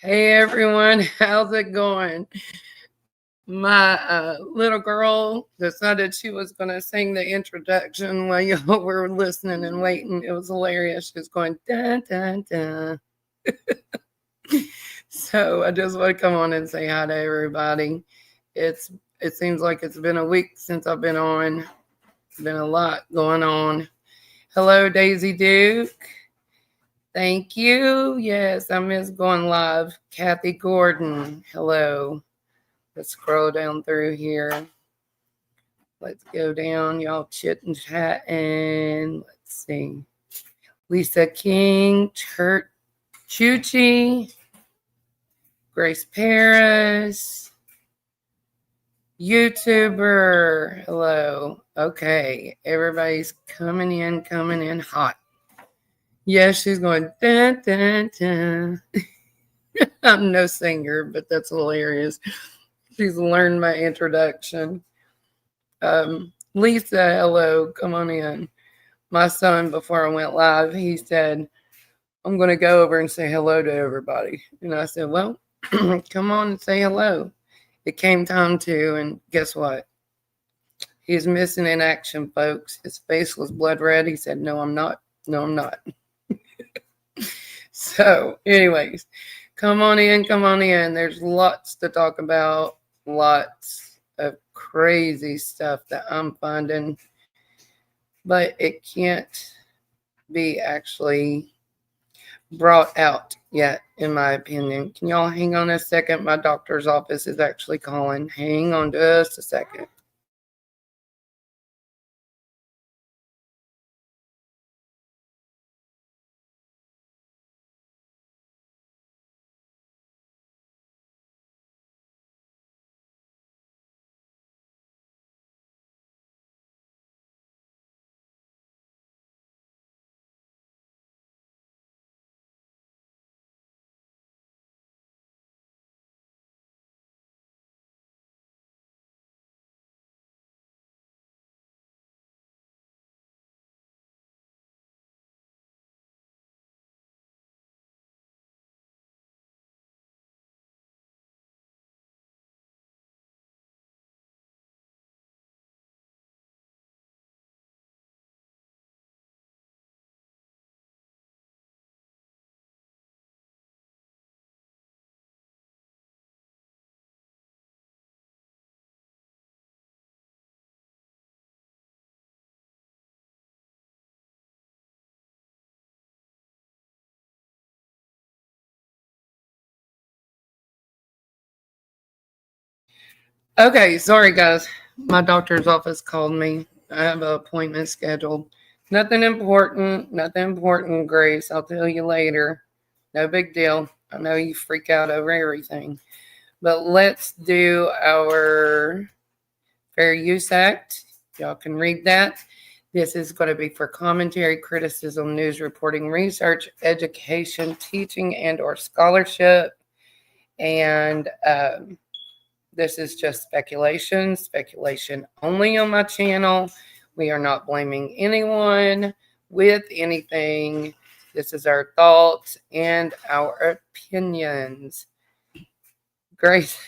Hey everyone, how's it going? My little girl decided she was going to sing the introduction while y'all were listening and waiting. It was hilarious. She was going, dun, dun, dun. So I just want to come on and say hi to everybody. It's it seems like it's been a week since I've been on. Been a lot going on. Hello, Daisy Duke. Thank you. Yes, I miss going live. Kathy Gordon. Hello. Let's scroll down through here. Let's go down, y'all chit and chat, and let's see. Lisa King, Chuchi, Grace Paris, YouTuber. Hello. Okay, everybody's coming in hot. Yeah, she's going dun dun dun. I'm no singer, but that's hilarious. She's learned my introduction. Lisa, hello, come on in. My son, before I went live, he said, I'm going to go over and say hello to everybody. And I said, well, come on and say hello. It came time to, and guess what? He's missing in action, folks. His face was blood red. He said, no, I'm not. No, I'm not. So, anyways, come on in, come on in. There's lots to talk about, lots of crazy stuff that I'm finding, but it can't be actually brought out yet, in my opinion. Can y'all hang on a second? My doctor's office is actually calling. Hang on just a second. Okay, sorry guys. My doctor's office called me. I have an appointment scheduled. Nothing important, Grace. I'll tell you later. No big deal. I know you freak out over everything. But let's do our Fair Use Act. Y'all can read that. This is going to be for commentary, criticism, news reporting, research, education, teaching, and or scholarship. And this is just speculation only on my channel. We are not blaming anyone with anything. This is our thoughts and our opinions. Grace,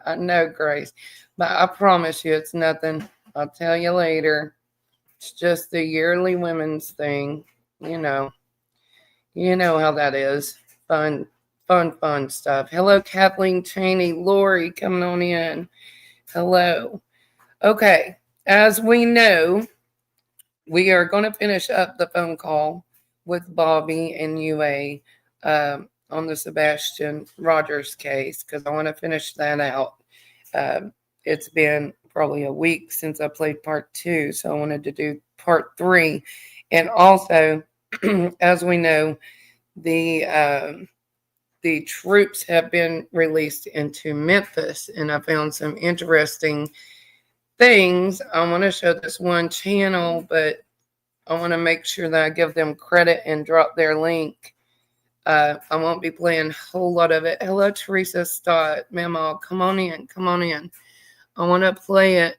I know, Grace, but I promise you it's nothing. I'll tell you later. It's just the yearly women's thing. You know, you know how that is. Fun stuff. Hello, Kathleen Cheney, Lori, coming on in. Hello. Okay, as we know, we are going to finish up the phone call with Bobbie and UA on the Sebastian Rogers case because I want to finish that out. It's been probably a week since I played part 2, so I wanted to do part 3. And also, as we know, the troops have been released into Memphis, and I found some interesting things. I want to show this one channel, but I want to make sure that I give them credit and drop their link. I won't be playing a whole lot of it. Hello, Teresa Stott. Mama, come on in. I want to play it,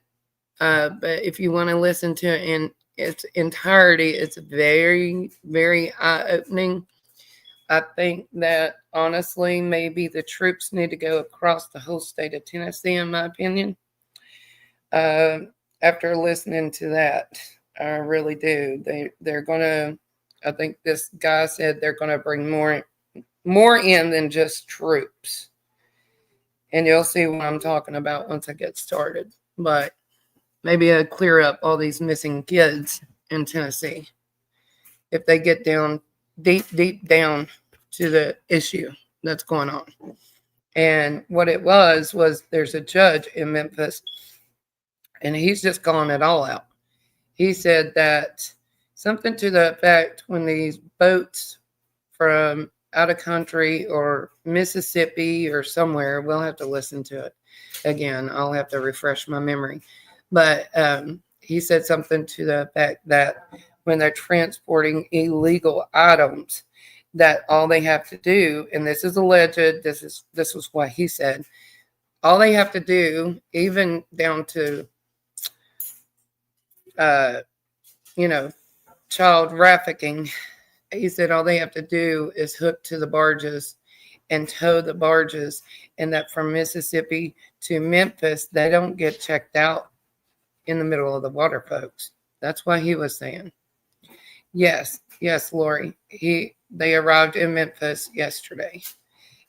but if you want to listen to it in its entirety, it's very, very eye-opening. I think that honestly, maybe the troops need to go across the whole state of Tennessee, in my opinion. After listening to that, I really do. They're gonna. I think this guy said they're gonna bring more in than just troops, and you'll see what I'm talking about once I get started. But maybe I'd clear up all these missing kids in Tennessee if they get down deep down to the issue that's going on. And what it was there's a judge in Memphis, and he's just calling it all out. He said that something to the effect when these boats from out of country or Mississippi or somewhere, we'll have to listen to it again. I'll have to refresh my memory. But he said something to the effect that when they're transporting illegal items, that all they have to do, and this is alleged, this was what he said, all they have to do, even down to child trafficking, he said all they have to do is hook to the barges and tow the barges, and that from Mississippi to Memphis, they don't get checked out in the middle of the water, folks. That's what he was saying. Yes, Lori. They arrived in Memphis yesterday.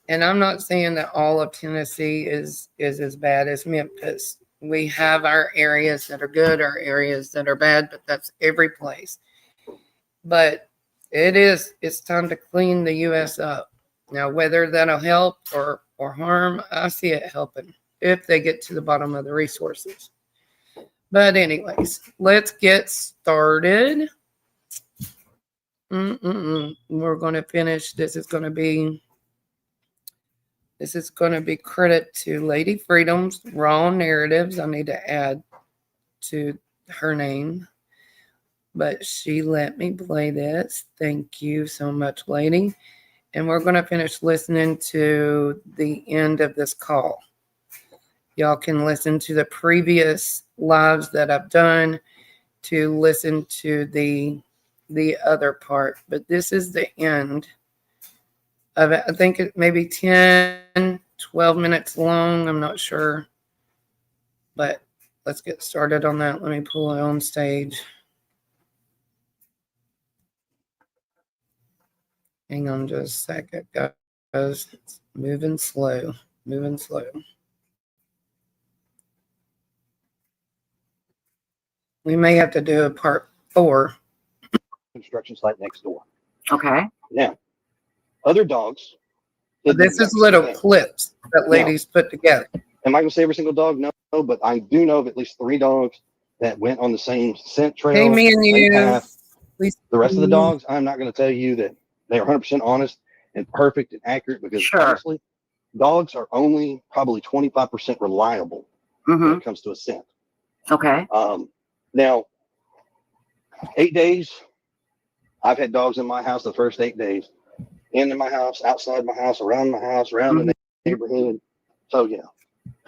And I'm not saying that all of Tennessee is as bad as Memphis. We have our areas that are good, our areas that are bad, but that's every place. But it's time to clean the U.S. up. Now, whether that'll help or harm, I see it helping if they get to the bottom of the resources. But anyways, let's get started. We're going to finish. This is going to be credit to Lady Freedom's Raw Narratives. I need to add to her name, but she let me play this. Thank you so much, lady. And we're going to finish listening to the end of this call. Y'all can listen to the previous lives that I've done to listen to the other part, but this is the end of it. I think it may be 10, 12 minutes long. I'm not sure, but let's get started on that. Let me pull it on stage. Hang on just a second, guys. It's moving slow. We may have to do a part 4. Construction site next door. Okay. Now, other dogs. This is little clips that ladies put together. Am I going to say every single dog? No, but I do know of at least 3 dogs that went on the same scent trail. Hey, me and you. Path. The rest of the dogs, I'm not going to tell you that they are 100% honest and perfect and accurate, because honestly, dogs are only probably 25% reliable when it comes to a scent. Okay. Now, 8 days. I've had dogs in my house the first 8 days. In my house, outside my house, around my house, around the neighborhood. So, yeah.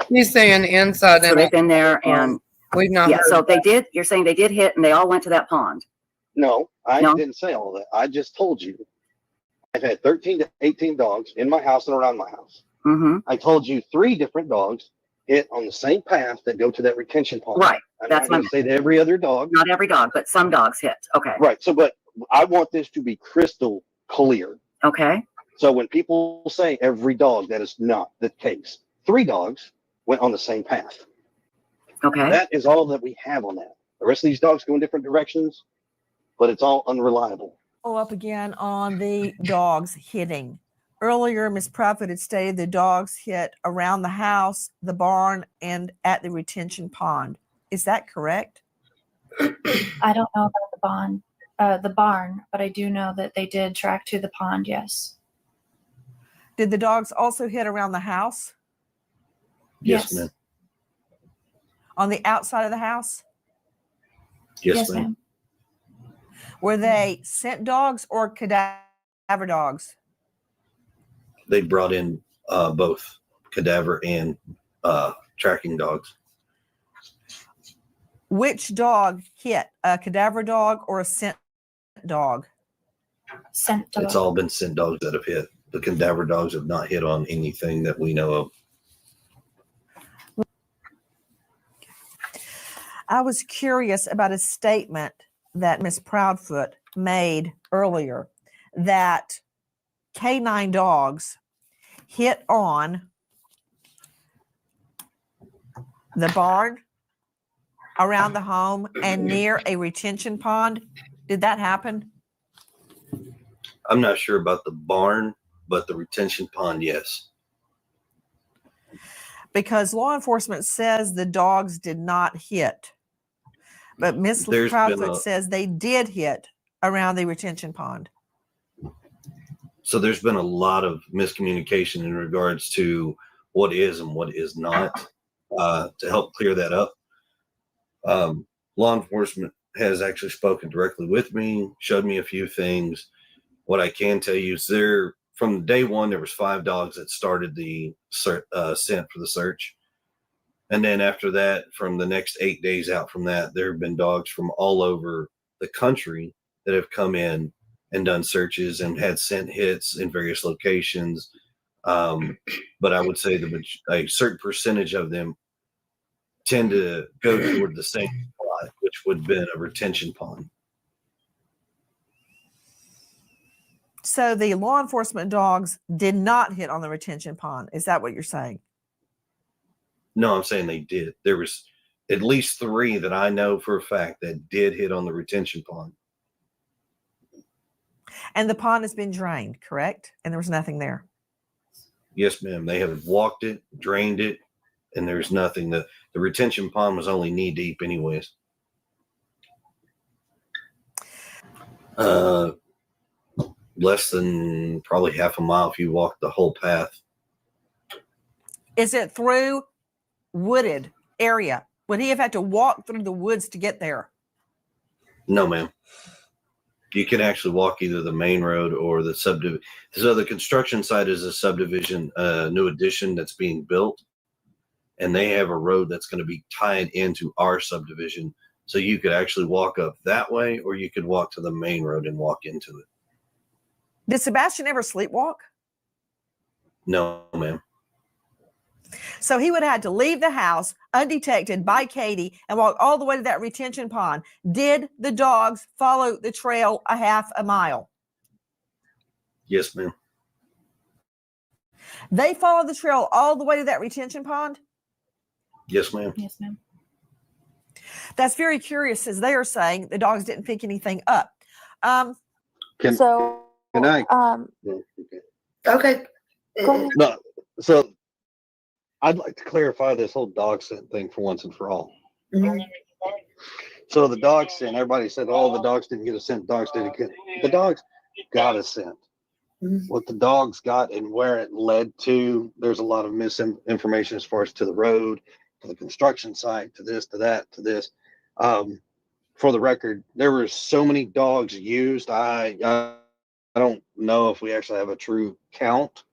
He's saying inside. So they've been there, and we've not. Yeah, so they did. You're saying they did hit, and they all went to that pond. No, I didn't say all that. I just told you I've had 13 to 18 dogs in my house and around my house. I told you 3 different dogs hit on the same path that go to that retention pond. Right. I'm That's not going to say that every other dog. Not every dog, but some dogs hit. Okay. Right. So, but I want this to be crystal clear. Okay. So when people say every dog, that is not the case. 3 dogs went on the same path. Okay. That is all that we have on that. The rest of these dogs go in different directions, but it's all unreliable. Up again on the dogs hitting. Earlier, Ms. Prophet had stated the dogs hit around the house, the barn, and at the retention pond. Is that correct? I don't know about the barn, but I do know that they did track to the pond, yes. Did the dogs also hit around the house? Yes. Ma'am. On the outside of the house? Yes, ma'am. Were they scent dogs or cadaver dogs? They brought in both cadaver and tracking dogs. Which dog hit, a cadaver dog or a scent dog? Scent dog. It's all been scent dogs that have hit. The cadaver dogs have not hit on anything that we know of. I was curious about a statement that Miss Proudfoot made earlier that canine dogs hit on the barn, around the home, and near a retention pond. Did that happen? I'm not sure about the barn, but the retention pond, yes. Because law enforcement says the dogs did not hit. But Miss There's been Proudfoot says they did hit around the retention pond. So there's been a lot of miscommunication in regards to what is and what is not. To help clear that up, law enforcement has actually spoken directly with me, showed me a few things. What I can tell you is from day one, there was 5 dogs that started the scent for the search. And then after that, from the next 8 days out from that, there have been dogs from all over the country that have come in and done searches and had scent hits in various locations. But I would say a certain percentage of them tend to go toward the same spot, which would have been a retention pond. So the law enforcement dogs did not hit on the retention pond. Is that what you're saying? No, I'm saying they did. There was at least 3 that I know for a fact that did hit on the retention pond. And the pond has been drained, correct? And there was nothing there. Yes, ma'am. They have walked it, drained it, and there's nothing. The retention pond was only knee deep anyways. Less than probably half a mile if you walk the whole path. Is it through wooded area? Would he have had to walk through the woods to get there? No, ma'am. You can actually walk either the main road or the subdivision. So the construction site is a subdivision, new addition that's being built. And they have a road that's going to be tied into our subdivision. So you could actually walk up that way, or you could walk to the main road and walk into it. Did Sebastian ever sleepwalk? No, ma'am. So he would have had to leave the house undetected by Katie and walk all the way to that retention pond. Did the dogs follow the trail a half a mile? Yes, ma'am. They followed the trail all the way to that retention pond? Yes, ma'am. Yes, ma'am. That's very curious, as they are saying the dogs didn't pick anything up. Can I? Okay. No. So I'd like to clarify this whole dog scent thing for once and for all. Mhm. So the dog scent, everybody said, oh, the dogs didn't get a scent. Dogs didn't get. The dogs got a scent. Mhm. What the dogs got and where it led to, there's a lot of misinformation as far as to the road, to the construction site, to this, to that, to this. For the record, there were so many dogs used. I don't know if we actually have a true count.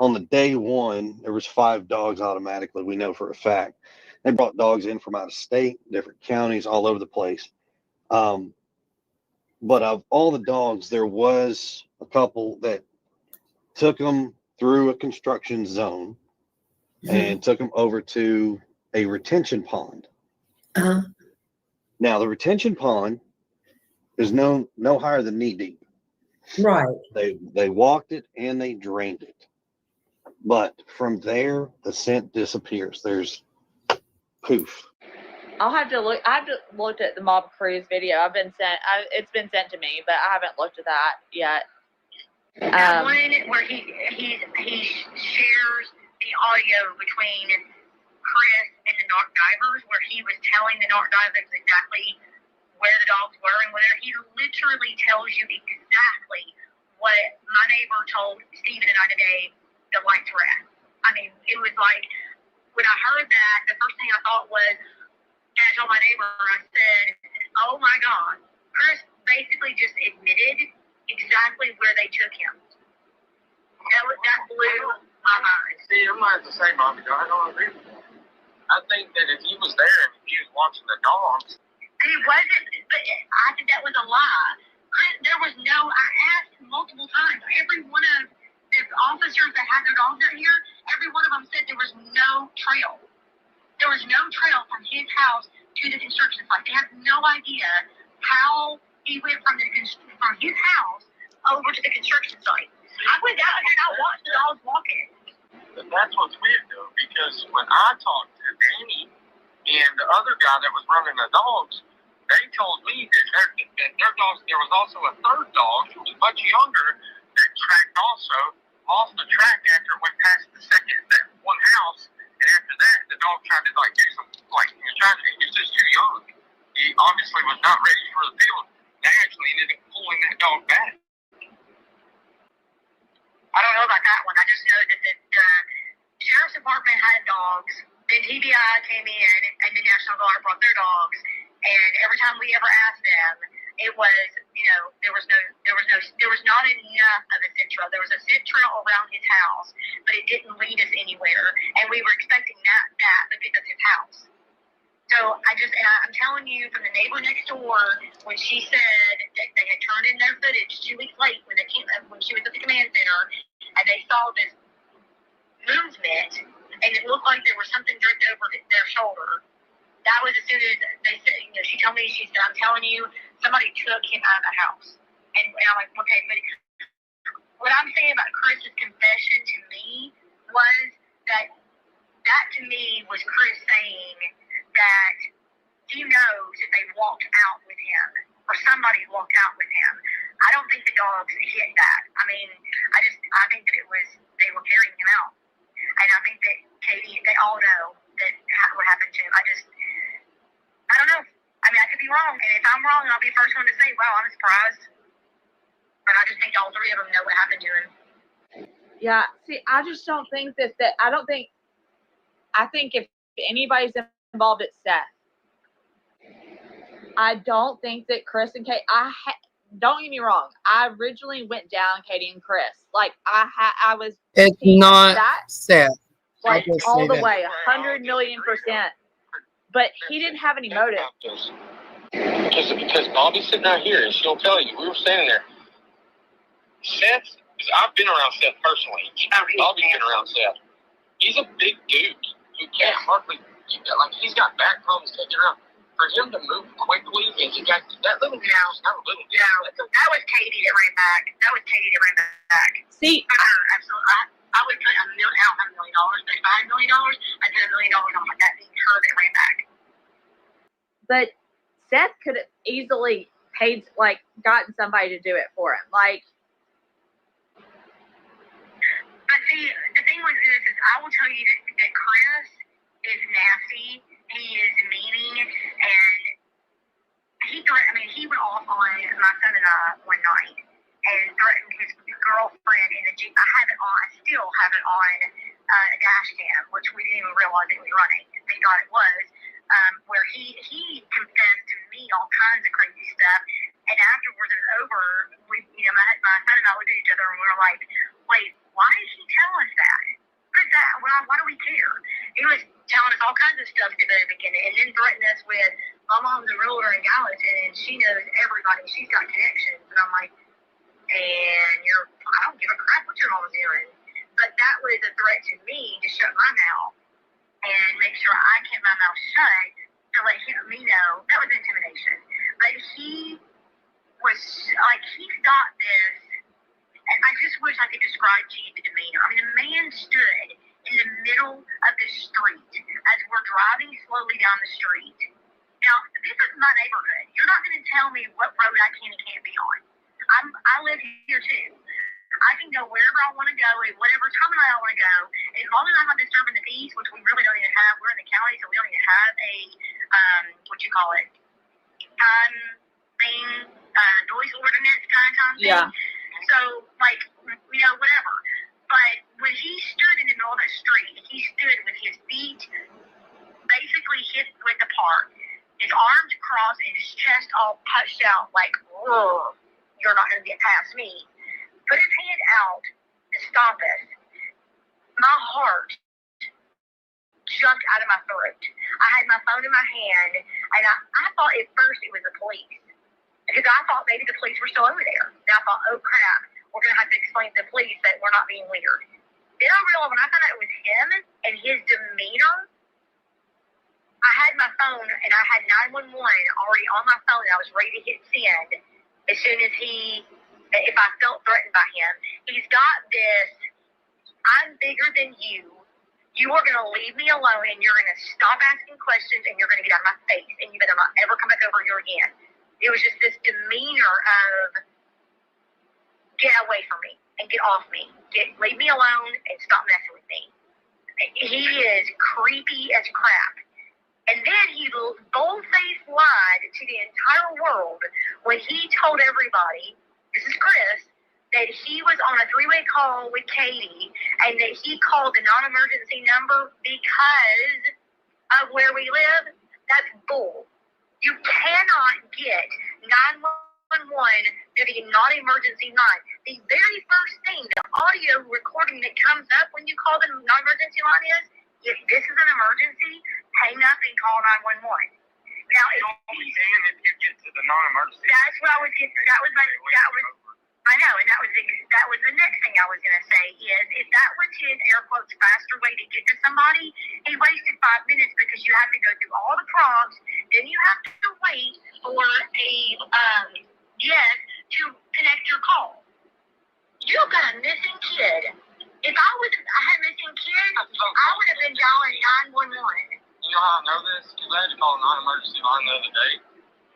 On the day one, there was 5 dogs automatically. We know for a fact. They brought dogs in from out of state, different counties, all over the place. But of all the dogs, there was a couple that took them through a construction zone and took them over to a retention pond. Uh-huh. Now, the retention pond is no higher than knee deep. Right. They walked it and they drained it. But from there, the scent disappears. There's poof. I'll have to look. I've looked at the Mob Cruise video. It's been sent to me, but I haven't looked at that yet. That one where he shares the audio between Chris and the narc divers, where he was telling the narc divers exactly where the dogs were and where he literally tells you exactly what my neighbor told Steven and I today the lights were at. I mean, it was like, when I heard that, the first thing I thought was, and I told my neighbor, I said, oh my God, Chris basically just admitted exactly where they took him. That blew my mind. See, I'm not the same, Bobby. I don't agree with that. I think that if he was there and he was watching the dogs. He wasn't, but I think that was a lie. There was no, I asked had their dogs out here, every one of them said there was no trail. There was no trail from his house to the construction site. They have no idea how he went from his house over to the construction site. I went down there and I watched the dogs walking. But that's what's weird though, because when I talked to Danny and the other guy that was running the dogs, they told me that their dogs, there was also a third dog who was much younger that tracked also, lost the track after it went past that one house, and after that the dog tried to like do some, like he was just too young. He obviously was not ready for the field. They actually ended up pulling that dog back. I don't know about that one. I just know that the sheriff's department had dogs. Then TBI came in, and the National Guard brought their dogs. And every time we ever asked them, it was, there was not enough of a scent trail. There was a scent trail around his house, but it didn't lead us anywhere. And we were expecting that because of his house. So I'm telling you, from the neighbor next door, when she said that they had turned in their footage 2 weeks late when she was at the command center, and they saw this movement, and it looked like there was something draped over their shoulder. That was as soon as they said, she told me, she said, I'm telling you, somebody took him out of the house. And I'm like, okay, but what I'm saying about Chris's confession to me was that to me was Chris saying that he knows that they walked out with him, or somebody walked out with him. I don't think the dogs hit that. I mean, I think that they were carrying him out. And I think that Katie, they all know that what happened to him. I don't know. I mean, I could be wrong. And if I'm wrong, I'll be the first one to say, wow, I'm surprised. But I just think all three of them know what happened to him. Yeah. See, I just don't think I think if anybody's involved, it's Seth. I don't think that Chris and Kate, don't get me wrong. I originally went down Katie and Chris. Like I was. It's not Seth. Like all the way, 100,000,000%. But he didn't have any motive. Because Bobbie's sitting out here and she'll tell you, we were standing there. Seth, I've been around Seth personally. Bobbie's been around Seth. He's a big dude who can't hardly, he's got back problems taking around. For him to move quickly, and he got that little house, not a little. No, that was Katie that ran back. See, absolutely. I would put $1 million, I don't have $1 million, but if I had $1 million, I'd put $1 million on that being her that ran back. But Seth could have easily gotten somebody to do it for him. But see, the thing with this is, I will tell you that Chris is nasty. He is meaning, and he went off on my son and I one night and threatened his girlfriend in the Jeep. I still have it on a dash cam, which we didn't even realize it was running. Thank God it was. Where he confessed to me all kinds of crazy stuff, and afterwards it was over. My son and I looked at each other and we were like, "Wait, why did he tell us that? What is that? Why do we care?" He was telling us all kinds of stuff at the very beginning, and then threatened us with, "My mom's a realtor in Gallatin, and she knows everybody. She's got connections." And I'm like, I don't give a crap what your mom's doing. But that was a threat to me to shut my mouth and make sure I kept my mouth shut to let me know. That was intimidation. But he was he thought this, and I just wish I could describe to you the demeanor. I mean, the man stood in the middle of the street as we're driving slowly down the street. Now, this is my neighborhood. You're not going to tell me what road I can and can't be on. I live here too. I can go wherever I want to go at whatever time I want to go, as long as I'm not disturbing the peace, which we really don't even have. We're in the county, so we don't even have a noise ordinance kind of thing. Yeah. So whatever. But when he stood in the middle of the street, he stood with his feet basically hip width apart, his arms crossed, and his chest all punched out like, "Whoa, you're not going to get past me." Put his hand out to stop us. My heart jumped out of my throat. I had my phone in my hand, and I thought at first it was the police, because I thought maybe the police were still over there. And I thought, oh crap, we're going to have to explain to the police that we're not being weird. Then I realized when I found out it was him and his demeanor, I had my phone and I had 911 already on my phone and I was ready to hit send as soon as if I felt threatened by him. He's got this, I'm bigger than you. You are going to leave me alone and you're going to stop asking questions and you're going to get out of my face and you better not ever come back over here again. It was just this demeanor of get away from me and get off me. Leave me alone and stop messing with me. He is creepy as crap. And then he bold-faced lied to the entire world when he told everybody, this is Chris, that he was on a three-way call with Katie and that he called the non-emergency number because of where we live. That's bull. You cannot get 911 to the non-emergency line. The very first thing, the audio recording that comes up when you call the non-emergency line is, if this is an emergency, hang up and call 911. Now, If you get to the non-emergency. that's what I was getting. I know, and that was the next thing I was going to say is if that was his air quotes faster way to get to somebody, he wasted 5 minutes because you have to go through all the prompts, then you have to wait for a yes to connect your call. You've got a missing kid. If I had a missing kid, I would have been dialing 911. You know how I know this? Because I had to call a non-emergency line the other day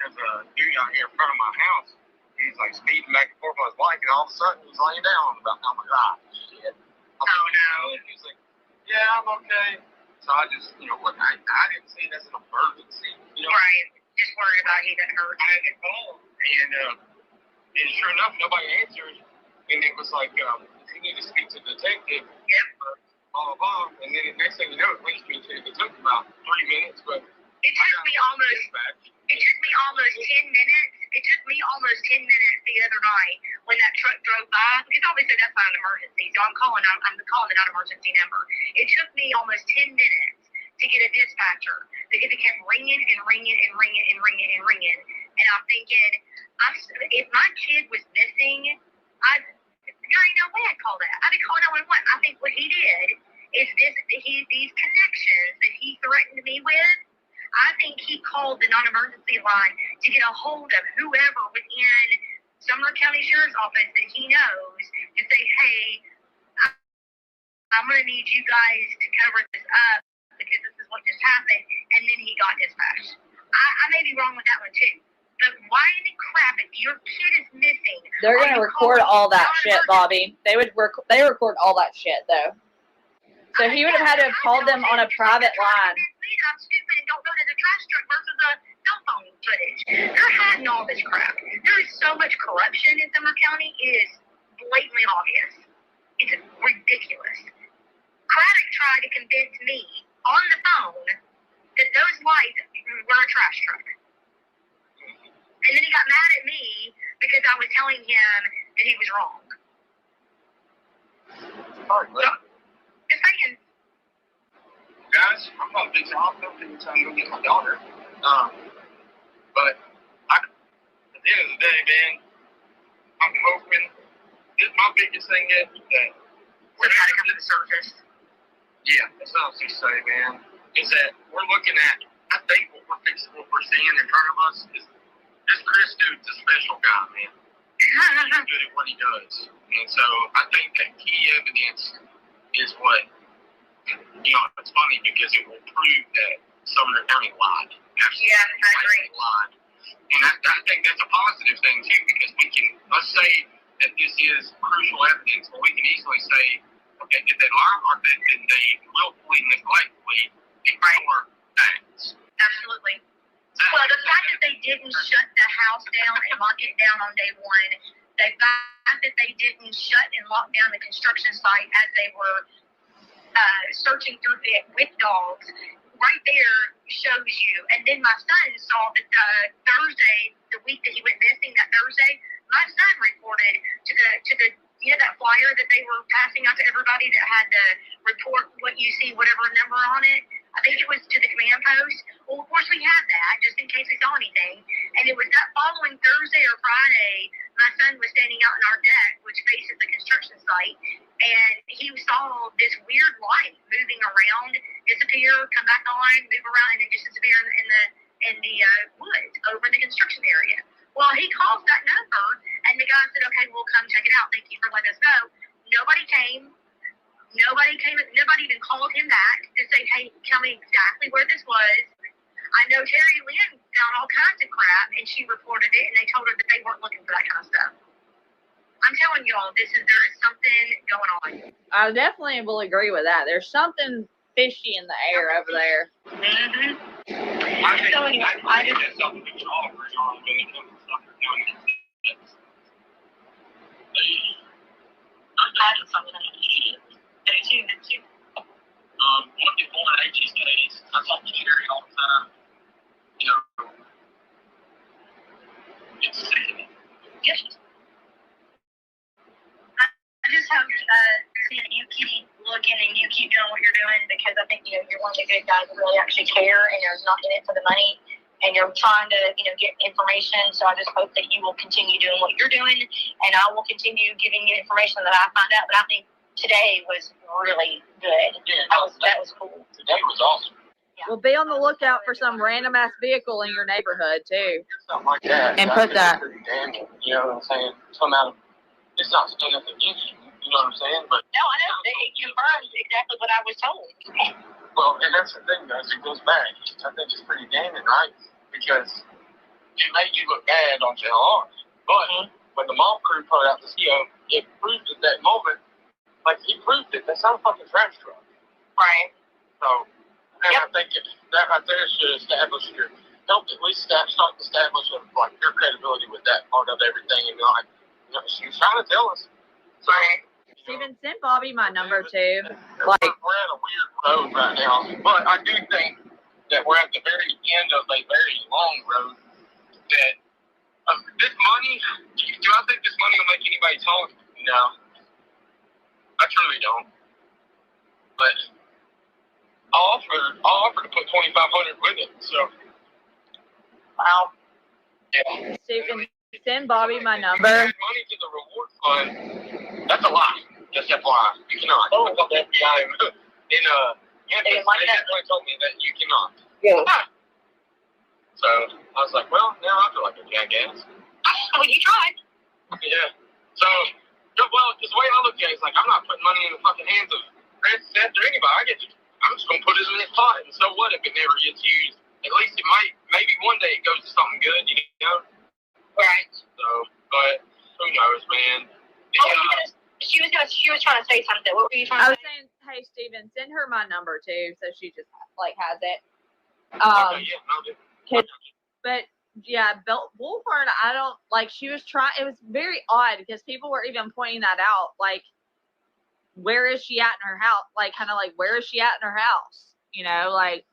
because a dude out here in front of my house, he's like speeding back and forth on his bike, and all of a sudden he's laying down on the back. I'm like, shit. Oh, no. He's like, yeah, I'm okay. So I just, I didn't see it as an emergency. Right. Just worried about he got hurt. I had to call, and sure enough, nobody answered. And it was like, you need to speak to the detective. Yep. Blah, blah, blah. And then the next thing you know, it reached me to, it took about 3 minutes, but It took me almost 10 minutes. It took me almost 10 minutes the other night when that truck drove by, because obviously that's not an emergency, so I'm calling the non-emergency number. It took me almost 10 minutes to get a dispatcher because it kept ringing and ringing and ringing and ringing and ringing. And I'm thinking, if my kid was missing, there ain't no way I'd call that. I'd be calling 911. I think what he did is these connections that he threatened me with. I think he called the non-emergency line to get a hold of whoever within Sumner County Sheriff's Office that he knows to say, hey, I'm going to need you guys to cover this up because this is what just happened. And then he got dispatched. I may be wrong with that one too. But why in the crap, if your kid is missing, They're going to record all that shit, Bobbie. They record all that shit, though. So he would have had to have called them on a private line. I'm stupid and don't know that the trash truck versus a cell phone footage. They're hiding all this crap. There is so much corruption in Sumner County. It is blatantly obvious. It's ridiculous. Craddock tried to convince me on the phone that those lights were a trash truck. And then he got mad at me because I was telling him that he was wrong. Just saying. Guys, I'm going to fix it off. I'm going to go get my daughter. But at the end of the day, man, I'm hoping my biggest thing is that We got to come to the surface. yeah, that's what I was just saying, man, is that we're looking at, I think what we're seeing in front of us is this Chris dude's a special guy, man. He's good at what he does. And so I think that key evidence is what, it's funny because it will prove that Sumner County lied. Absolutely. Yeah, I agree. Lied. And I think that's a positive thing too, because we can, let's say that this is crucial evidence, but we can easily say, okay, did they lie or did they willfully, neglectfully ignore acts? Absolutely. Well, the fact that they didn't shut the house down and lock it down on day one, the fact that they didn't shut and lock down the construction site as they were searching through it with dogs, right there shows you. And then my son saw that Thursday, the week that he went missing, that Thursday, my son reported to the that flyer that they were passing out to everybody that had to report what you see, whatever number on it. I think it was to the command post. Well, Well, of course we had that, just in case we saw anything. And it was that following Thursday or Friday, my son was standing out in our deck, which faces the construction site, and he saw this weird light moving around, disappear, come back on, move around, and it just disappear in the woods over in the construction area. Well, he calls that number, and the guy said, okay, we'll come check it out. Thank you for letting us know. Nobody came. Nobody even called him back to say, hey, tell me exactly where this was. I know Terry Lynn found all kinds of crap, and she reported it, and they told her that they weren't looking for that kind of stuff. I'm telling y'all, there is something going on. I definitely will agree with that. There's something fishy in the air over there. Mm-hmm. I think that's something we can all agree on when it comes to stuff they're doing. I'm glad it's something that you do. One before an AG's case, I talk to Jerry all the time. You know, it's sickening. Yes. I just hope you keep looking and you keep doing what you're doing, because I think, you're one of the good guys that really actually care, and you're not in it for the money, and you're trying to, get information. So I just hope that you will continue doing what you're doing, and I will continue giving you information that I find out. But I think today was really good. Yeah, that was cool. Today was awesome. Yeah. Well, be on the lookout for some random ass vehicle in your neighborhood too. Something like that. And put that. Pretty damning, you know what I'm saying? Some out of, it's not saying nothing against you, you know what I'm saying? But No, I know. It confirms exactly what I was told. well, and that's the thing, guys. It goes back. I think it's pretty damning, right? Because it made you look bad on JLR. But when the mall crew put out the CO, it proved at that moment, like he proved it. That's not a fucking trash truck. Right. So, and I think that right there should establish help at least start to establish like your credibility with that part of everything. And like, she was trying to tell us. So, Steven, send Bobbie my number too. We're at a weird road right now, but I do think that we're at the very end of a very long road. That this money, do I think this money will make anybody talk? No, I truly don't. But I'll offer to put $2,500 with it. So, Wow. yeah. Steven, send Bobbie my number. Add money to the reward fund. That's a lot. Just FYI, you cannot. Oh, I thought the FBI in Memphis, they definitely told me that you cannot. Yeah. So I was like, well, now I feel like a jackass. Well, you tried. Yeah. So, well, the way I look at it is like, I'm not putting money in the fucking hands of Chris, Seth, or anybody. I'm just gonna put it in this pot, and so what if it never gets used? At least it might. Maybe one day it goes to something good, you know. Right. So, but who knows, man? She was trying to say something. What were you trying I to was say? saying, hey Steven, send her my number too, so she just like has it. Okay, yeah, no, dude. But yeah, Bullhorn, I don't like. She was trying. It was very odd because people were even pointing that out. Like, where is she at in her house? Like, kind of like, where is she at in her house? You know, like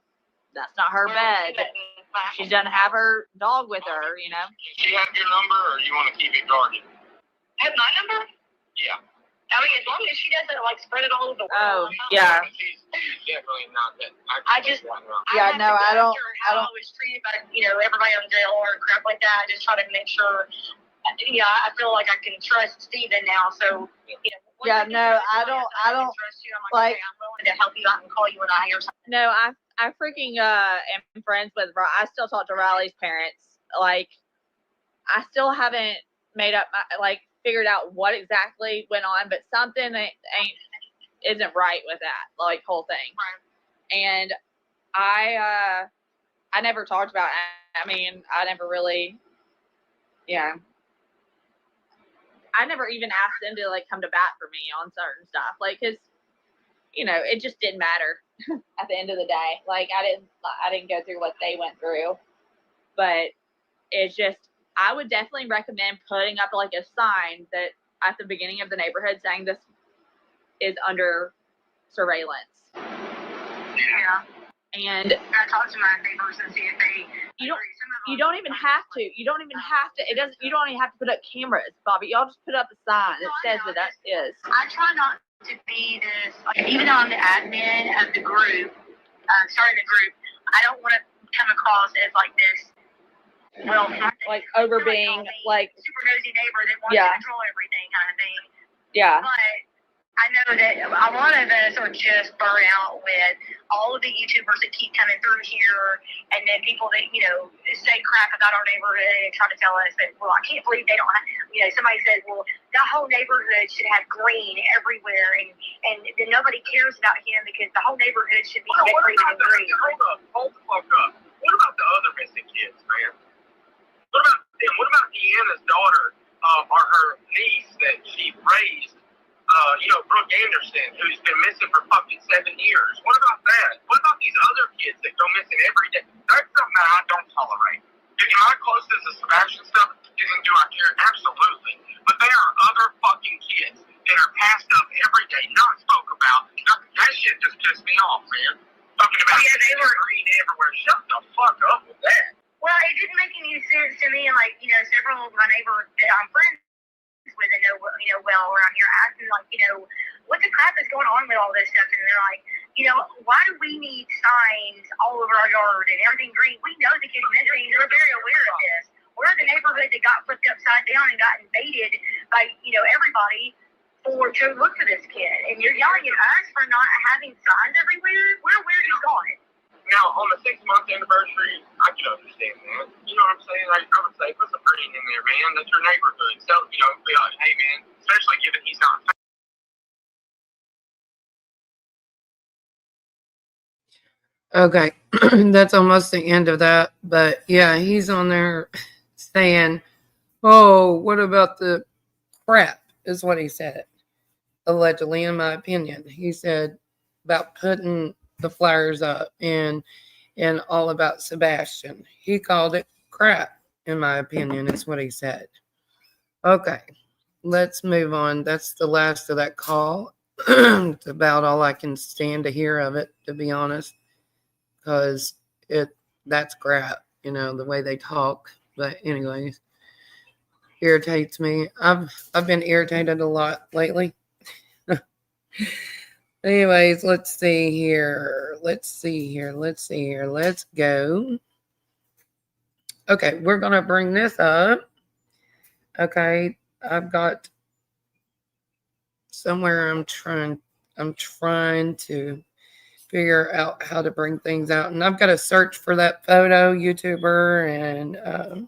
that's not her bed. She doesn't have her dog with her. You know. Does she have your number, or you want to keep it guarded? Have my number? Yeah. I mean, as long as she doesn't like spread it all over the world. Oh, yeah. She's definitely not that. I just- Yeah, no, I don't. How I was treated by everybody on jail or crap like that. I just try to make sure. Yeah, I feel like I can trust Steven now. So Yeah, no, I don't trust you. I'm like, okay, I'm willing to help you out and call you when I hear something. No, I freaking am friends with. I still talk to Riley's parents. Like, I still haven't made up figured out what exactly went on, but something isn't right with that whole thing. Right. And I never talked about it. I mean, I never really, I never even asked them to come to bat for me on certain stuff, cause it just didn't matter at the end of the day. I didn't go through what they went through, but it's just, I would definitely recommend putting up a sign that at the beginning of the neighborhood saying this is under surveillance. Yeah. And I talk to my neighbors and see if they. You don't even have to. You don't even have to. You don't even have to put up cameras, Bobbie. Y'all just put up a sign that says that is. I try not to be this. Even though I'm the admin of the group, starting the group, I don't want to come across as like this, well, Like over being like super nosy neighbor that wants Yeah. to control everything kind of thing. yeah. But I know that a lot of us are just burnt out with all of the YouTubers that keep coming through here, and then people that, you know, say crap about our neighborhood and try to tell us that, well, I can't believe they don't have, you know, somebody says, well, the whole neighborhood should have green everywhere, and then nobody cares about him because the whole neighborhood should be decorated in green. Hold the fuck up. What about the other missing kids, man? What about them? What about Deanna's daughter, or her niece that she raised? Brooke Anderson, who's been missing for fucking 7 years. What about that? What about these other kids that go missing every day? That's something that I don't tolerate. Am I close to the Sebastian stuff? Do I care? Absolutely. But there are other fucking kids that are passed up every day, not spoke about. That shit just pissed me off, man. Talking about they were green everywhere. Shut the fuck up with that. Well, it didn't make any sense to me. And like, you know, several of my neighbors that I'm friends with and know, you know, well around here asked me, like, you know, what the crap is going on with all this stuff? And they're like, you know, why do we need signs all over our yard and everything green? We know the kids misery, and we're very aware of this. We're the neighborhood that got flipped upside down and got invaded by, you know, everybody to look for this kid. And you're yelling at us for not having signs everywhere? Where he's gone? Now, on the 6-month anniversary, I can understand that. You know what I'm saying? I would say put some green in there, man. That's your neighborhood. So, you know, be like, hey, man, especially given he's not. Okay, that's almost the end of that. But yeah, he's on there saying, oh, what about the crap, is what he said. Allegedly, in my opinion. He said about putting the flyers up and all about Sebastian. He called it crap, in my opinion, is what he said. Okay, let's move on. That's the last of that call. It's about all I can stand to hear of it, to be honest. Because that's crap, you know, the way they talk. But anyways, irritates me. I've been irritated a lot lately. Anyways, let's see here. Let's go. Okay, we're gonna bring this up. Okay, I've got somewhere I'm trying to figure out how to bring things out, and I've got to search for that photo, YouTuber, and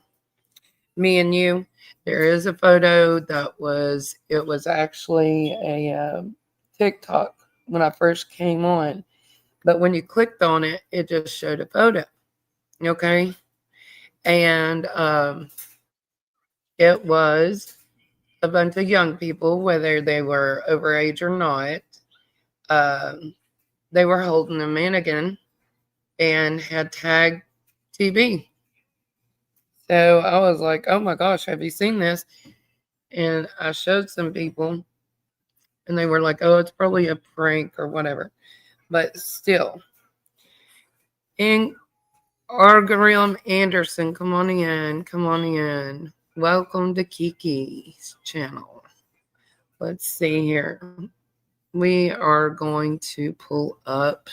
me and you. There is a photo that was actually a TikTok when I first came on, but when you clicked on it, it just showed a photo. Okay, and it was a bunch of young people, whether they were overage or not. They were holding a mannequin and had tag TV. So I was like, oh my gosh, have you seen this? And I showed some people and they were like, oh, it's probably a prank or whatever. But still. And Argarium Anderson, come on in. Welcome to Kiki's channel. Let's see here. We are going to pull up.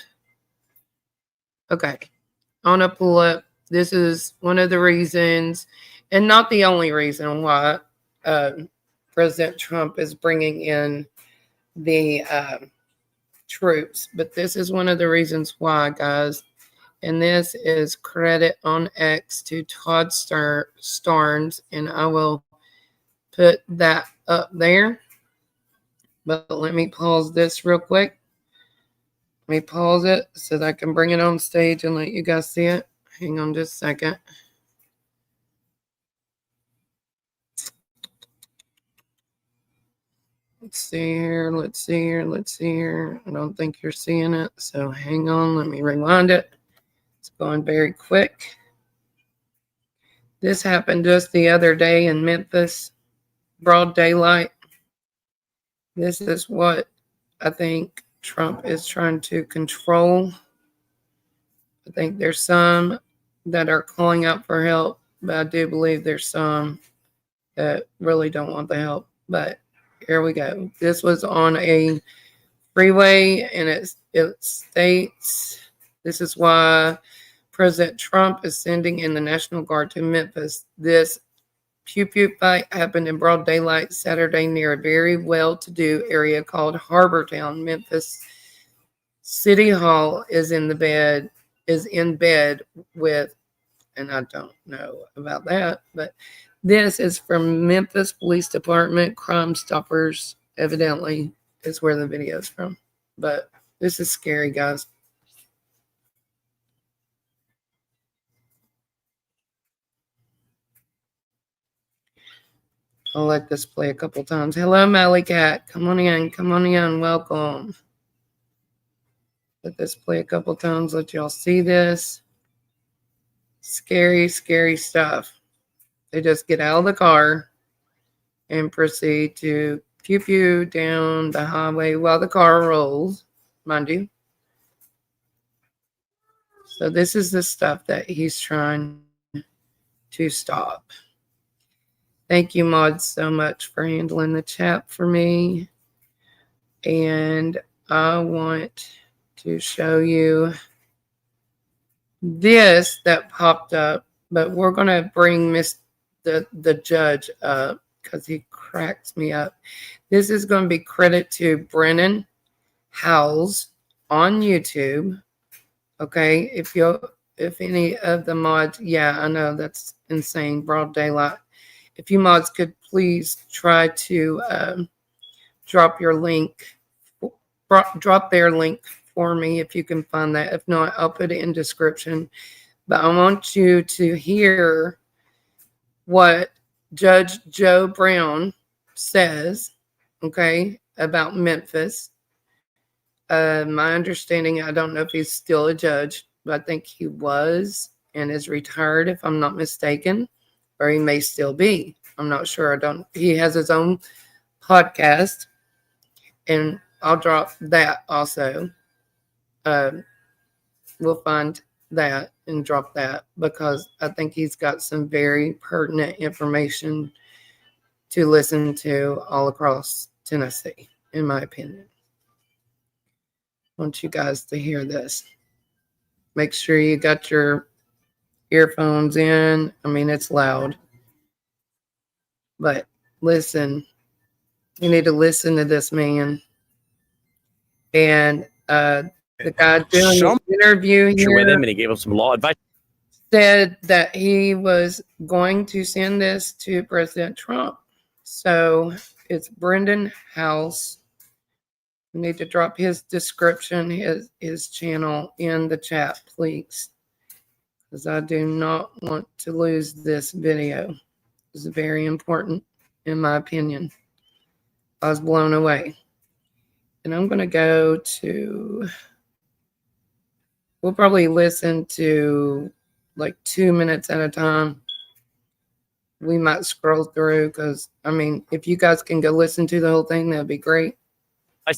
Okay. I want to pull up. This is one of the reasons, and not the only reason, why President Trump is bringing in the troops. But this is one of the reasons why, guys. And this is credit on X to Todd Starnes. And I will put that up there. But let me pause this real quick. Let me pause it so that I can bring it on stage and let you guys see it. Hang on just a second. Let's see here. I don't think you're seeing it. So hang on. Let me rewind it. It's going very quick. This happened just the other day in Memphis. Broad daylight. This is what I think Trump is trying to control. I think there's some that are calling out for help, but I do believe there's some that really don't want the help. But here we go. This was on a freeway, and it states, this is why President Trump is sending in the National Guard to Memphis. This pew pew fight happened in broad daylight Saturday near a very well-to-do area called Harbortown. Memphis City Hall is in bed with, and I don't know about that, but this is from Memphis Police Department. Crime Stoppers, evidently, is where the video is from. But this is scary, guys. I'll let this play a couple times. Hello, Mally Cat. Come on in. Come on in. Welcome. Let this play a couple times. Let y'all see this. Scary, scary stuff. They just get out of the car and proceed to pew pew down the highway while the car rolls, mind you. So this is the stuff that he's trying to stop. Thank you, Mod, so much for handling the chat for me. And I want to show you this that popped up, but we're going to bring the judge up because he cracks me up. This is going to be credit to Brennan Howells on YouTube. Okay, if any of the mods, yeah, I know that's insane, broad daylight. If you mods could please try to drop their link for me if you can find that. If not, I'll put it in description. But I want you to hear what Judge Joe Brown says, okay, about Memphis. My understanding, I don't know if he's still a judge, but I think he was and is retired, if I'm not mistaken. Or he may still be. I'm not sure. He has his own podcast, and I'll drop that also. We'll find that and drop that because I think he's got some very pertinent information to listen to all across Tennessee, in my opinion. I want you guys to hear this. Make sure you got your earphones in. I mean, it's loud. But listen, you need to listen to this man. And the guy doing the interview here with him, and he gave him some law advice. Said that he was going to send this to President Trump. So it's Brendan House. We need to drop his description, his channel in the chat, please. Because I do not want to lose this video. It's very important, in my opinion. I was blown away. And I'm going to go to, we'll probably listen to like 2 minutes at a time. We might scroll through because, I mean, if you guys can go listen to the whole thing, that'd be great.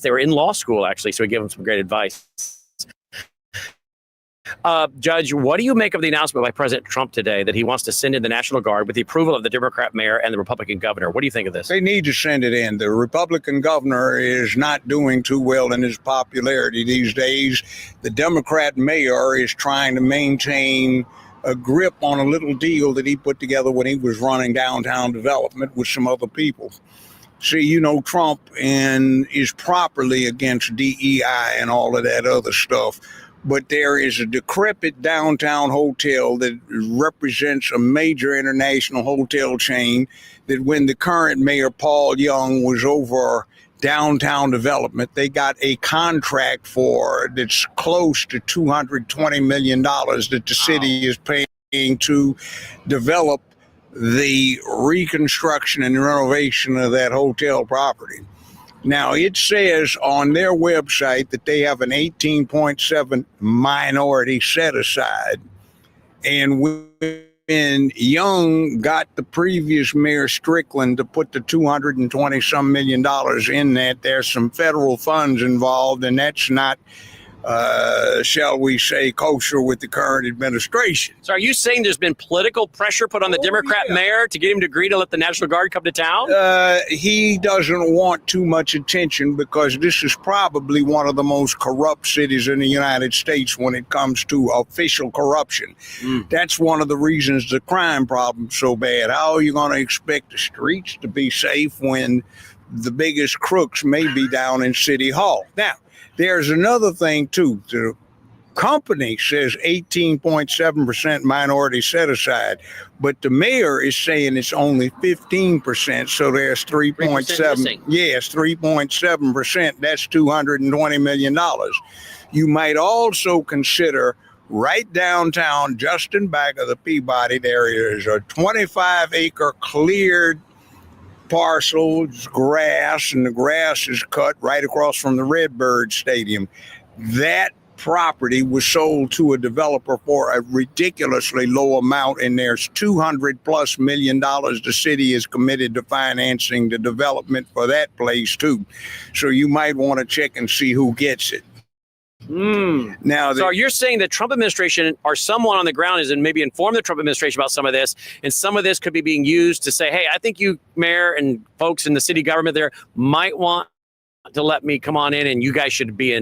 They were in law school, actually, so he gave them some great advice. Judge, what do you make of the announcement by President Trump today that he wants to send in the National Guard with the approval of the Democrat mayor and the Republican governor? What do you think of this? They need to send it in. The Republican governor is not doing too well in his popularity these days. The Democrat mayor is trying to maintain a grip on a little deal that he put together when he was running downtown development with some other people. See, you know, Trump is properly against DEI and all of that other stuff. But there is a decrepit downtown hotel that represents a major international hotel chain that when the current mayor, Paul Young, was over downtown development, they got a contract for that's close to $220 million that the city is paying to develop the reconstruction and renovation of that hotel property. Now, it says on their website that they have an 18.7 minority set aside. And when Young got the previous mayor Strickland to put the $220 some million in that, there's some federal funds involved, and that's not shall we say, kosher with the current administration. So are you saying there's been political pressure put on the Democrat mayor to get him to agree to let the National Guard come to town? He doesn't want too much attention because this is probably one of the most corrupt cities in the United States when it comes to official corruption. That's one of the reasons the crime problem's so bad. How are you going to expect the streets to be safe when the biggest crooks may be down in City Hall? Now, there's another thing, too. The company says 18.7% minority set aside, but the mayor is saying it's only 15%, so there's 3.7. Yes, 3.7%. That's $220 million. You might also consider right downtown, just in back of the Peabody, there is a 25-acre cleared parcel, grass, and the grass is cut right across from the Redbird Stadium. That property was sold to a developer for a ridiculously low amount, and there's $200+ million the city is committed to financing the development for that place too. So you might want to check and see who gets it. Now, so you're saying the Trump administration or someone on the ground is and maybe inform the Trump administration about some of this, and some of this could be being used to say, hey, I think you, mayor, and folks in the city government there might want to let me come on in, and you guys should be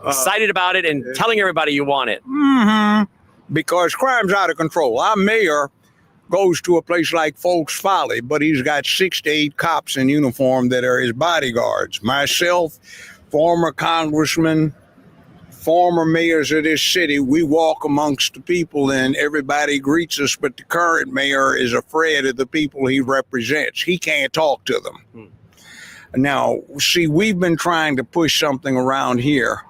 excited about it and telling everybody you want it. Because crime's out of control. Our mayor goes to a place like Folks Folly, but he's got 6 to 8 cops in uniform that are his bodyguards. Myself, former congressman, former mayors of this city, we walk amongst the people and everybody greets us, but the current mayor is afraid of the people he represents. He can't talk to them. Now, see, we've been trying to push something around here,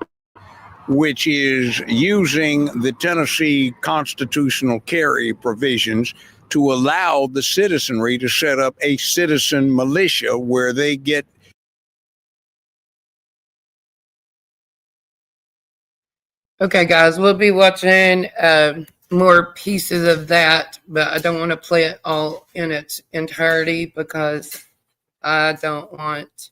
which is using the Tennessee constitutional carry provisions to allow the citizenry to set up a citizen militia where they get. Okay, guys, we'll be watching more pieces of that, but I don't want to play it all in its entirety because I don't want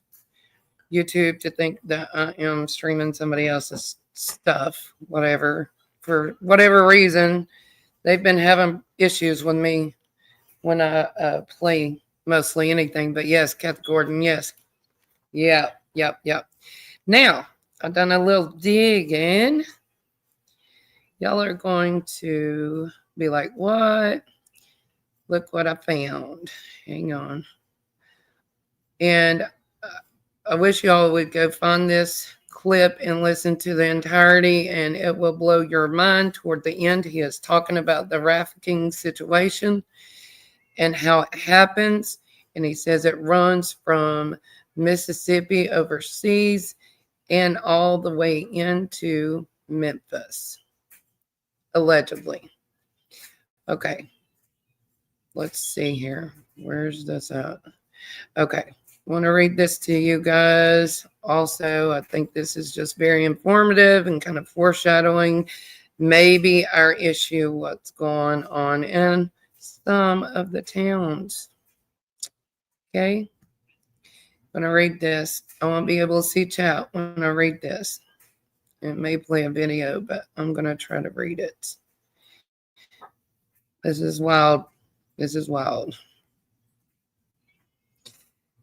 YouTube to think that I am streaming somebody else's stuff, whatever. For whatever reason, they've been having issues with me when I play mostly anything. But yes, Kathy Gordon, yes. Yep. Now, I've done a little digging. Y'all are going to be like, what? Look what I found. Hang on. And I wish y'all would go find this clip and listen to the entirety, and it will blow your mind. Toward the end, he is talking about the trafficking situation and how it happens. And he says it runs from Mississippi overseas and all the way into Memphis. Allegedly. Okay. Let's see here. Where's this at? Okay. I want to read this to you guys. Also, I think this is just very informative and kind of foreshadowing maybe our issue, what's going on in some of the towns. Okay. I'm going to read this. I won't be able to see chat when I read this. It may play a video, but I'm going to try to read it. This is wild. This is wild.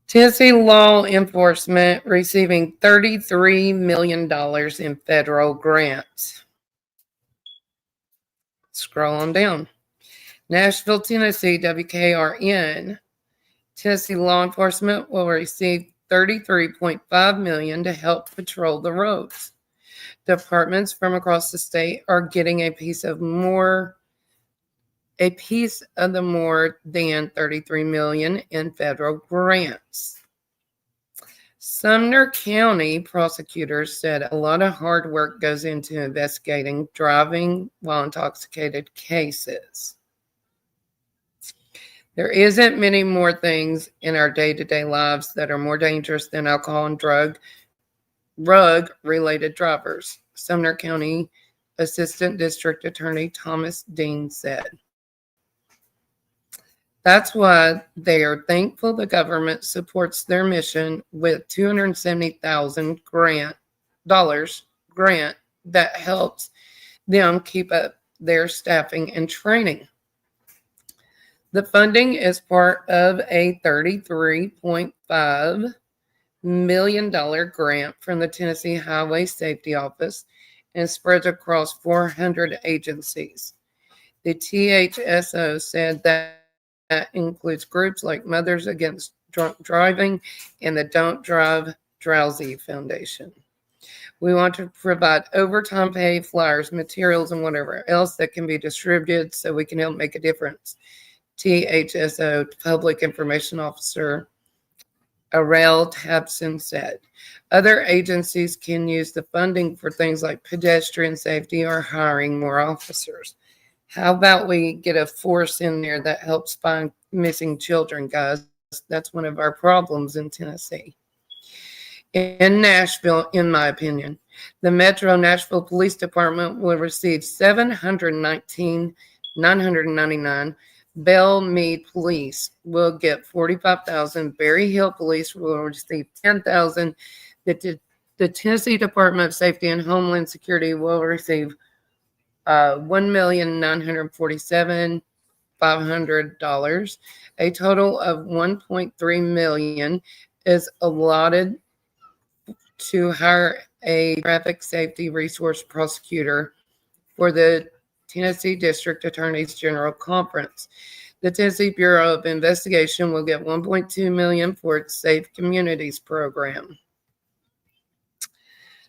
Tennessee law enforcement receiving $33 million in federal grants. Scroll on down. Nashville, Tennessee, WKRN. Tennessee law enforcement will receive $33.5 million to help patrol the roads. Departments from across the state are getting a piece of the more than $33 million in federal grants. Sumner County prosecutors said a lot of hard work goes into investigating driving while intoxicated cases. There isn't many more things in our day-to-day lives that are more dangerous than alcohol and drug-related drivers, Sumner County Assistant District Attorney Thomas Dean said. That's why they are thankful the government supports their mission with $270,000 grant that helps them keep up their staffing and training. The funding is part of a $33.5 million grant from the Tennessee Highway Safety Office and spreads across 400 agencies. The THSO said that includes groups like Mothers Against Drunk Driving and the Don't Drive Drowsy Foundation. We want to provide overtime pay, flyers, materials, and whatever else that can be distributed so we can help make a difference. THSO Public Information Officer Arel Tapson said. Other agencies can use the funding for things like pedestrian safety or hiring more officers. How about we get a force in there that helps find missing children, guys? That's one of our problems in Tennessee. In Nashville, in my opinion, the Metro Nashville Police Department will receive $719,999. Belle Meade Police will get $45,000. Berry Hill Police will receive $10,000. The Tennessee Department of Safety and Homeland Security will receive $1,947,500. A total of $1.3 million is allotted to hire a traffic safety resource prosecutor for the Tennessee District Attorneys General Conference. The Tennessee Bureau of Investigation will get $1.2 million for its Safe Communities program.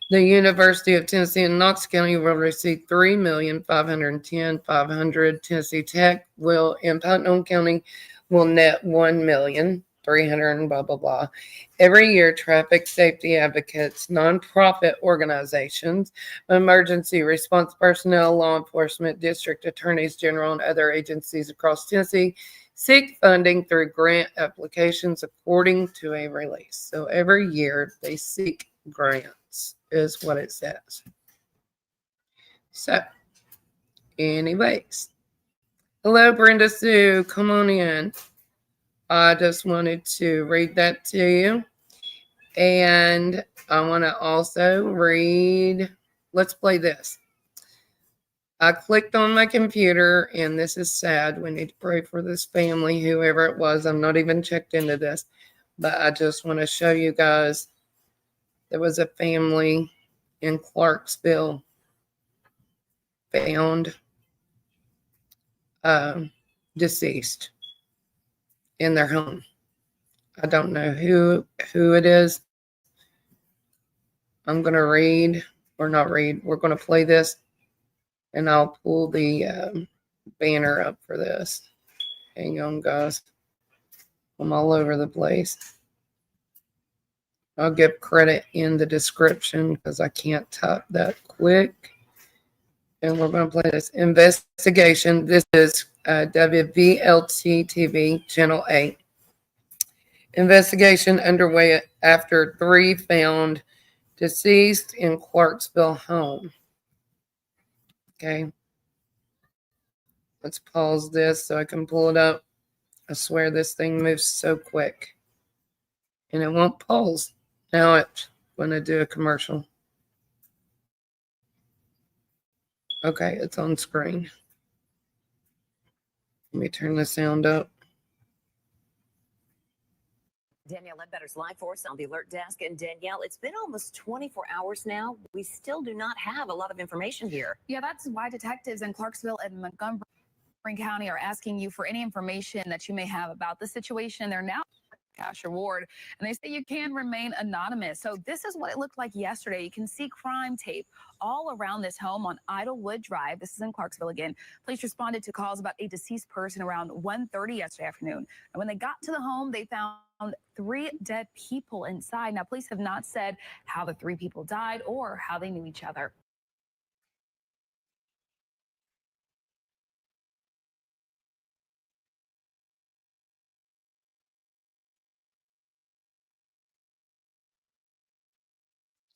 The University of Tennessee in Knox County will receive $3,510,500. Tennessee Tech will in Putnam County will net $1,300,000 blah blah blah. Every year, traffic safety advocates, nonprofit organizations, emergency response personnel, law enforcement, district attorneys general, and other agencies across Tennessee seek funding through grant applications according to a release. So every year they seek grants, is what it says. So, anyways, hello, Brenda Sue, come on in. I just wanted to read that to you. And I want to also read, let's play this. I clicked on my computer, and this is sad. We need to pray for this family, whoever it was. I'm not even checked into this, but I just want to show you guys. There was a family in Clarksville found deceased in their home. I don't know who it is. I'm going to read, or not read. We're going to play this, and I'll pull the banner up for this. Hang on, guys. I'm all over the place. I'll give credit in the description because I can't type that quick. And we're going to play this investigation. This is WVLT TV, Channel 8. Investigation underway after 3 found deceased in Clarksville home. Okay. Let's pause this so I can pull it up. I swear this thing moves so quick. And it won't pause. Now it's going to do a commercial. Okay, it's on screen. Let me turn the sound up. Danielle Ledbetter's live for us on the alert desk. And Danielle, it's been almost 24 hours now. We still do not have a lot of information here. Yeah, that's why detectives in Clarksville and Montgomery County are asking you for any information that you may have about the situation. They're now cash reward, and they say you can remain anonymous. So this is what it looked like yesterday. You can see crime tape all around this home on Idlewood Drive. This is in Clarksville again. Police responded to calls about a deceased person around 1:30 yesterday afternoon. And when they got to the home, they found 3 dead people inside. Now, police have not said how the 3 people died or how they knew each other.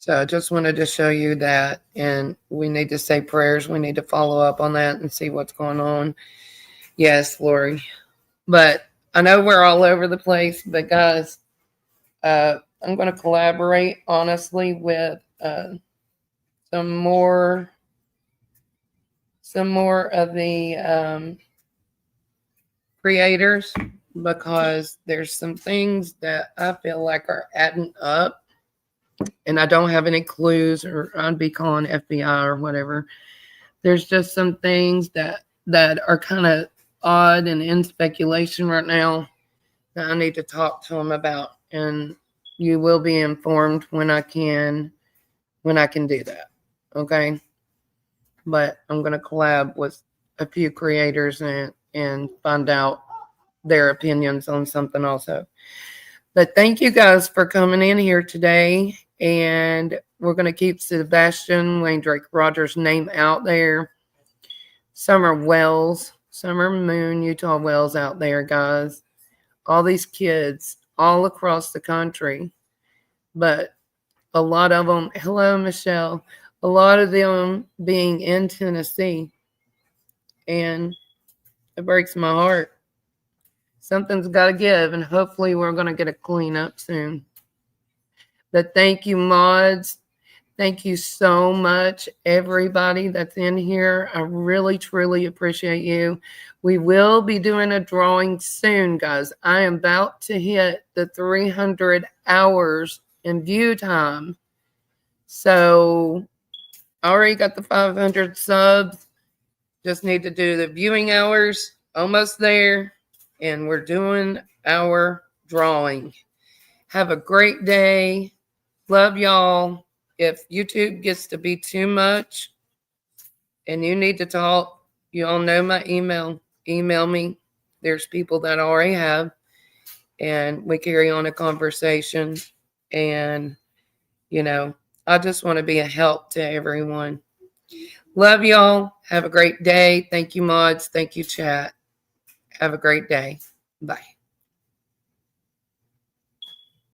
So I just wanted to show you that, and we need to say prayers. We need to follow up on that and see what's going on. Yes, Lori. But I know we're all over the place, but guys, I'm going to collaborate honestly with some some more of the creators, because there's some things that I feel like are adding up, and I don't have any clues, or I'd be calling FBI or whatever. There's just some things that are kind of odd and in speculation right now that I need to talk to them about, and you will be informed when I can do that. Okay. But I'm going to collab with a few creators and find out their opinions on something also. But thank you guys for coming in here today. And we're going to keep Sebastian Wayne Drake Rogers' name out there. Summer Moon, Utah Wells out there, guys. All these kids all across the country. But a lot of them, hello, Michelle, a lot of them being in Tennessee. And it breaks my heart. Something's got to give, and hopefully we're going to get a cleanup soon. But thank you, mods. Thank you so much, everybody that's in here. I really, truly appreciate you. We will be doing a drawing soon, guys. I am about to hit the 300 hours in view time. So I already got the 500 subs. Just need to do the viewing hours. Almost there. And we're doing our drawing. Have a great day. Love y'all. If YouTube gets to be too much and you need to talk, you all know my email. Email me. There's people that already have. And we carry on a conversation. And, I just want to be a help to everyone. Love y'all. Have a great day. Thank you, mods. Thank you, chat. Have a great day. Bye.